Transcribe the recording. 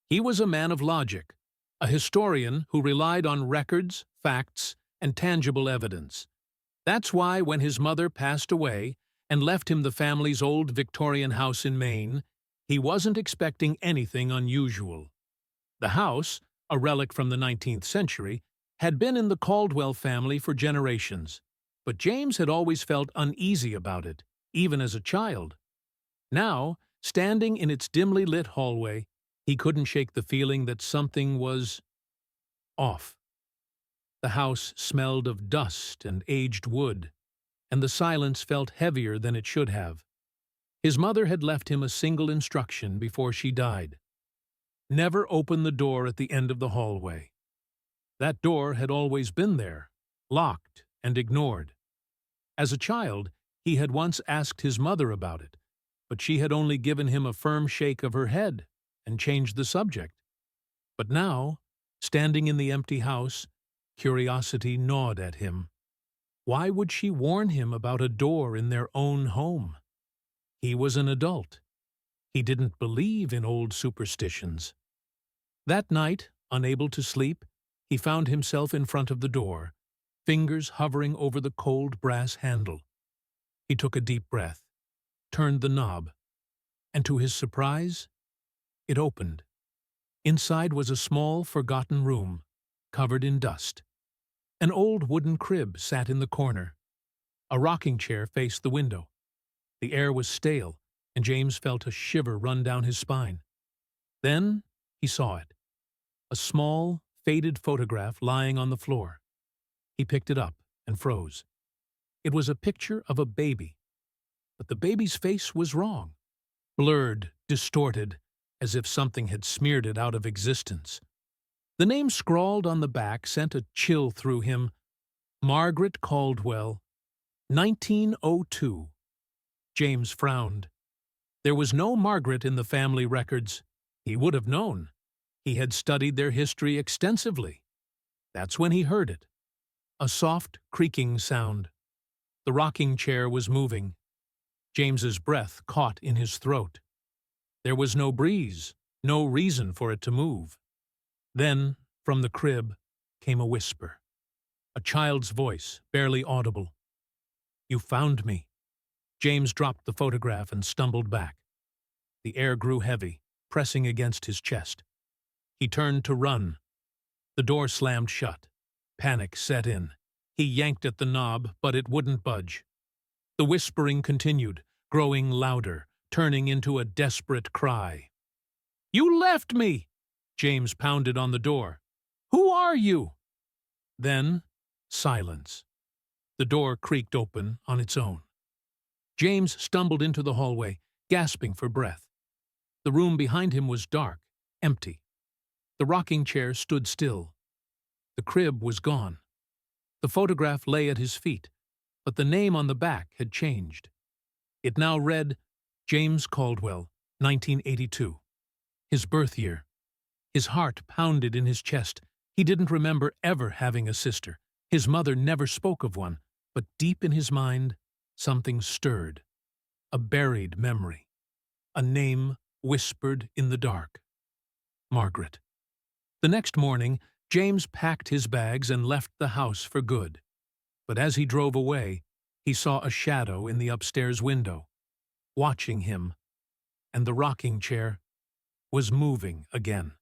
He was a man of logic, a historian who relied on records, facts, and tangible evidence. That's why when his mother passed away and left him the family's old Victorian house in Maine, he wasn't expecting anything unusual. The house, a relic from the 19th century, had been in the Caldwell family for generations, but James had always felt uneasy about it, even as a child. Now, standing in its dimly lit hallway, he couldn't shake the feeling that something was off. The house smelled of dust and aged wood, and the silence felt heavier than it should have. His mother had left him a single instruction before she died: never open the door at the end of the hallway. That door had always been there, locked and ignored. As a child, he had once asked his mother about it, but she had only given him a firm shake of her head and changed the subject. But now, standing in the empty house, curiosity gnawed at him. Why would she warn him about a door in their own home? He was an adult. He didn't believe in old superstitions. That night, unable to sleep, he found himself in front of the door, fingers hovering over the cold brass handle. He took a deep breath, turned the knob, and to his surprise, it opened. Inside was a small, forgotten room, covered in dust. An old wooden crib sat in the corner. A rocking chair faced the window. The air was stale, and James felt a shiver run down his spine. Then he saw it. A small, faded photograph lying on the floor. He picked it up and froze. It was a picture of a baby, but the baby's face was wrong. Blurred, distorted, as if something had smeared it out of existence. The name scrawled on the back sent a chill through him. Margaret Caldwell, 1902. James frowned. There was no Margaret in the family records. He would have known. He had studied their history extensively. That's when he heard it. A soft, creaking sound. The rocking chair was moving. James's breath caught in his throat. There was no breeze, no reason for it to move. Then, from the crib, came a whisper. A child's voice, barely audible. "You found me." James dropped the photograph and stumbled back. The air grew heavy, pressing against his chest. He turned to run. The door slammed shut. Panic set in. He yanked at the knob, but it wouldn't budge. The whispering continued, growing louder, turning into a desperate cry. "You left me!" James pounded on the door. "Who are you?" Then, silence. The door creaked open on its own. James stumbled into the hallway, gasping for breath. The room behind him was dark, empty. The rocking chair stood still. The crib was gone. The photograph lay at his feet, but the name on the back had changed. It now read, James Caldwell, 1982. His birth year. His heart pounded in his chest. He didn't remember ever having a sister. His mother never spoke of one, but deep in his mind, something stirred. A buried memory. A name whispered in the dark. Margaret. The next morning, James packed his bags and left the house for good. But as he drove away, he saw a shadow in the upstairs window, watching him, and the rocking chair was moving again.